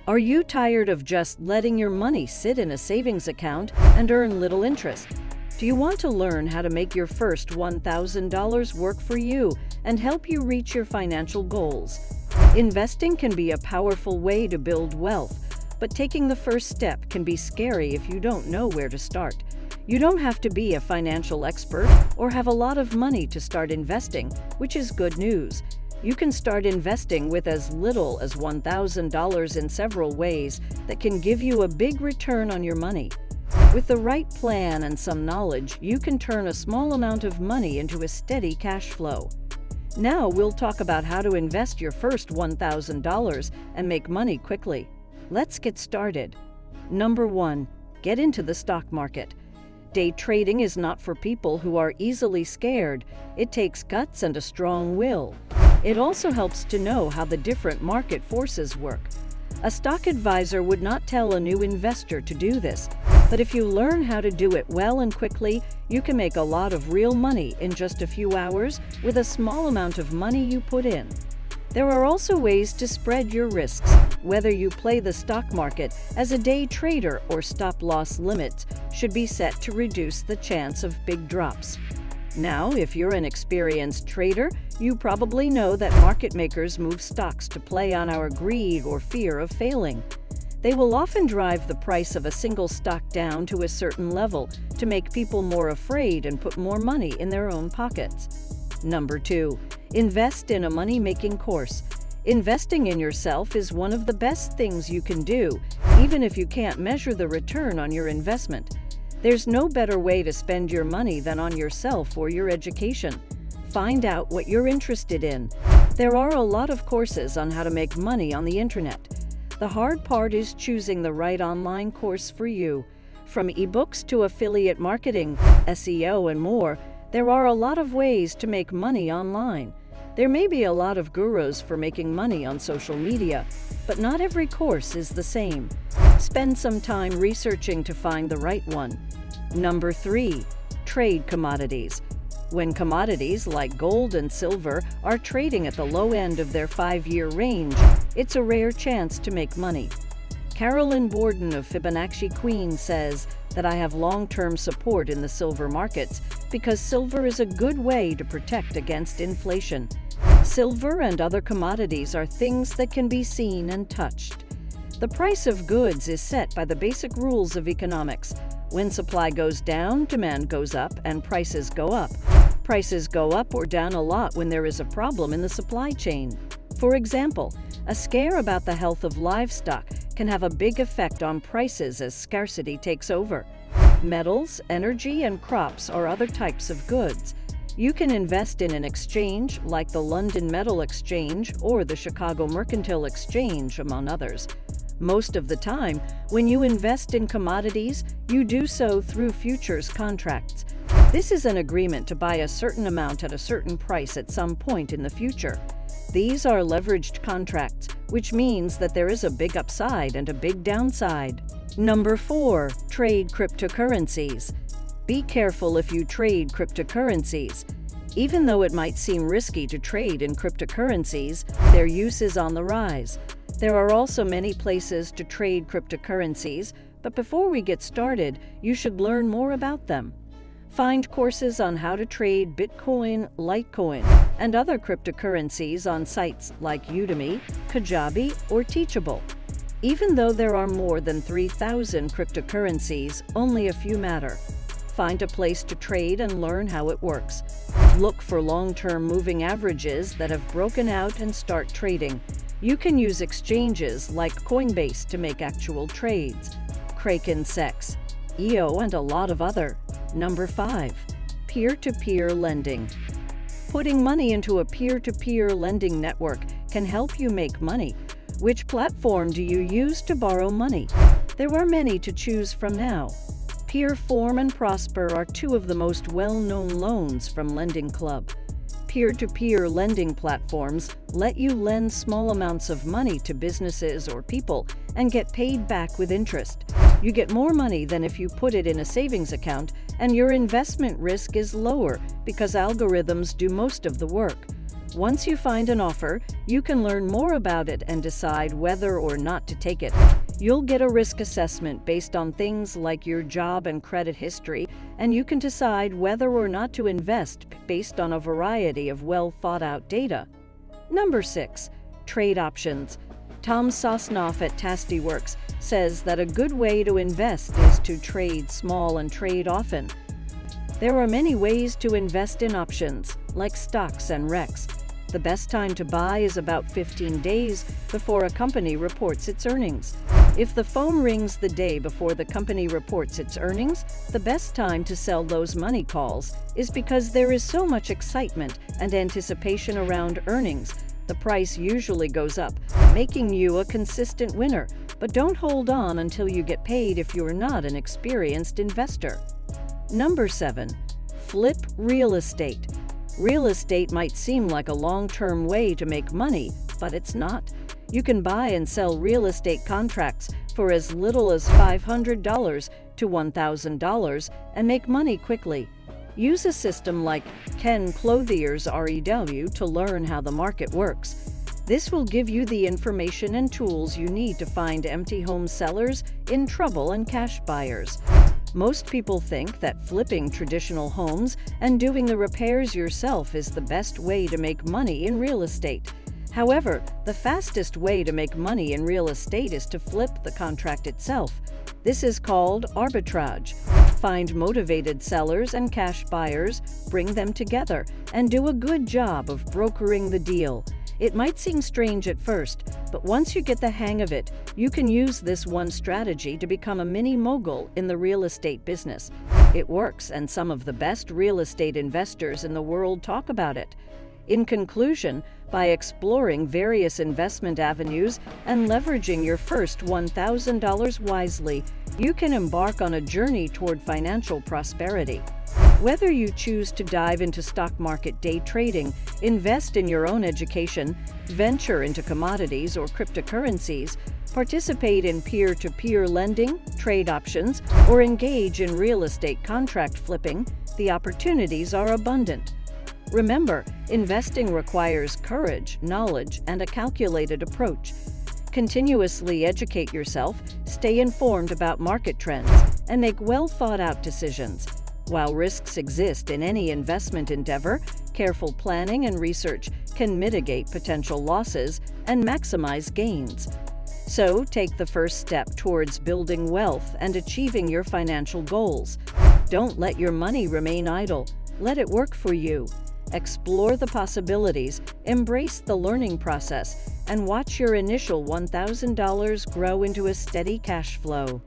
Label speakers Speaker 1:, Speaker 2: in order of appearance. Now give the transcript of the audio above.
Speaker 1: Are you tired of just letting your money sit in a savings account and earn little interest? Do you want to learn how to make your first $1,000 work for you and help you reach your financial goals? Investing can be a powerful way to build wealth, but taking the first step can be scary if you don't know where to start. You don't have to be a financial expert or have a lot of money to start investing, which is good news. You can start investing with as little as $1,000 in several ways that can give you a big return on your money. With the right plan and some knowledge, you can turn a small amount of money into a steady cash flow. Now we'll talk about how to invest your first $1,000 and make money quickly. Let's get started. Number 1. Get into the stock market. Day trading is not for people who are easily scared. It takes guts and a strong will. It also helps to know how the different market forces work. A stock advisor would not tell a new investor to do this, but if you learn how to do it well and quickly, you can make a lot of real money in just a few hours with a small amount of money you put in. There are also ways to spread your risks. Whether you play the stock market as a day trader or stop-loss limits should be set to reduce the chance of big drops. Now, if you're an experienced trader, you probably know that market makers move stocks to play on our greed or fear of failing. They will often drive the price of a single stock down to a certain level to make people more afraid and put more money in their own pockets. Number 2. Invest in a money-making course. Investing in yourself is one of the best things you can do, even if you can't measure the return on your investment. There's no better way to spend your money than on yourself or your education. Find out what you're interested in. There are a lot of courses on how to make money on the internet. The hard part is choosing the right online course for you. From ebooks to affiliate marketing, SEO, and more, there are a lot of ways to make money online. There may be a lot of gurus for making money on social media, but not every course is the same. Spend some time researching to find the right one. Number 3. Trade commodities. When commodities like gold and silver are trading at the low end of their 5-year range, it's a rare chance to make money. Carolyn Borden of Fibonacci Queen says that I have long-term support in the silver markets because silver is a good way to protect against inflation. Silver and other commodities are things that can be seen and touched. The price of goods is set by the basic rules of economics. When supply goes down, demand goes up, and prices go up. Prices go up or down a lot when there is a problem in the supply chain. For example, a scare about the health of livestock can have a big effect on prices as scarcity takes over. Metals, energy, and crops are other types of goods. You can invest in an exchange like the London Metal Exchange or the Chicago Mercantile Exchange, among others. Most of the time, when you invest in commodities, you do so through futures contracts. This is an agreement to buy a certain amount at a certain price at some point in the future. These are leveraged contracts, which means that there is a big upside and a big downside. Number 4. Trade cryptocurrencies. Be careful if you trade cryptocurrencies. Even though it might seem risky to trade in cryptocurrencies, their use is on the rise. There are also many places to trade cryptocurrencies, but before we get started, you should learn more about them. Find courses on how to trade Bitcoin, Litecoin, and other cryptocurrencies on sites like Udemy, Kajabi, or Teachable. Even though there are more than 3,000 cryptocurrencies, only a few matter. Find a place to trade and learn how it works. Look for long-term moving averages that have broken out and start trading. You can use exchanges like Coinbase to make actual trades, Kraken, Sex, EO, and a lot of other. Number 5. Peer-to-peer lending. Putting money into a peer-to-peer lending network can help you make money. Which platform do you use to borrow money? There are many to choose from now. Peerform and Prosper are two of the most well-known loans from Lending Club. Peer-to-peer lending platforms let you lend small amounts of money to businesses or people and get paid back with interest. You get more money than if you put it in a savings account, and your investment risk is lower because algorithms do most of the work. Once you find an offer, you can learn more about it and decide whether or not to take it. You'll get a risk assessment based on things like your job and credit history, and you can decide whether or not to invest based on a variety of well-thought-out data. Number 6. Trade options. Tom Sosnoff at Tastyworks says that a good way to invest is to trade small and trade often. There are many ways to invest in options, like stocks and REITs. The best time to buy is about 15 days before a company reports its earnings. If the phone rings the day before the company reports its earnings, the best time to sell those money calls is because there is so much excitement and anticipation around earnings. The price usually goes up, making you a consistent winner, but don't hold on until you get paid if you're not an experienced investor. Number 7. Flip real estate. Real estate might seem like a long-term way to make money, but it's not. You can buy and sell real estate contracts for as little as $500 to $1,000 and make money quickly. Use a system like Ken Clothier's REW to learn how the market works. This will give you the information and tools you need to find empty home sellers in trouble and cash buyers. Most people think that flipping traditional homes and doing the repairs yourself is the best way to make money in real estate. However, the fastest way to make money in real estate is to flip the contract itself. This is called arbitrage. Find motivated sellers and cash buyers, bring them together, and do a good job of brokering the deal. It might seem strange at first, but once you get the hang of it, you can use this one strategy to become a mini mogul in the real estate business. It works, and some of the best real estate investors in the world talk about it. In conclusion, by exploring various investment avenues and leveraging your first $1,000 wisely, you can embark on a journey toward financial prosperity. Whether you choose to dive into stock market day trading, invest in your own education, venture into commodities or cryptocurrencies, participate in peer-to-peer lending, trade options, or engage in real estate contract flipping, the opportunities are abundant. Remember, investing requires courage, knowledge, and a calculated approach. Continuously educate yourself, stay informed about market trends, and make well-thought-out decisions. While risks exist in any investment endeavor, careful planning and research can mitigate potential losses and maximize gains. So, take the first step towards building wealth and achieving your financial goals. Don't let your money remain idle. Let it work for you. Explore the possibilities, embrace the learning process, and watch your initial $1,000 grow into a steady cash flow.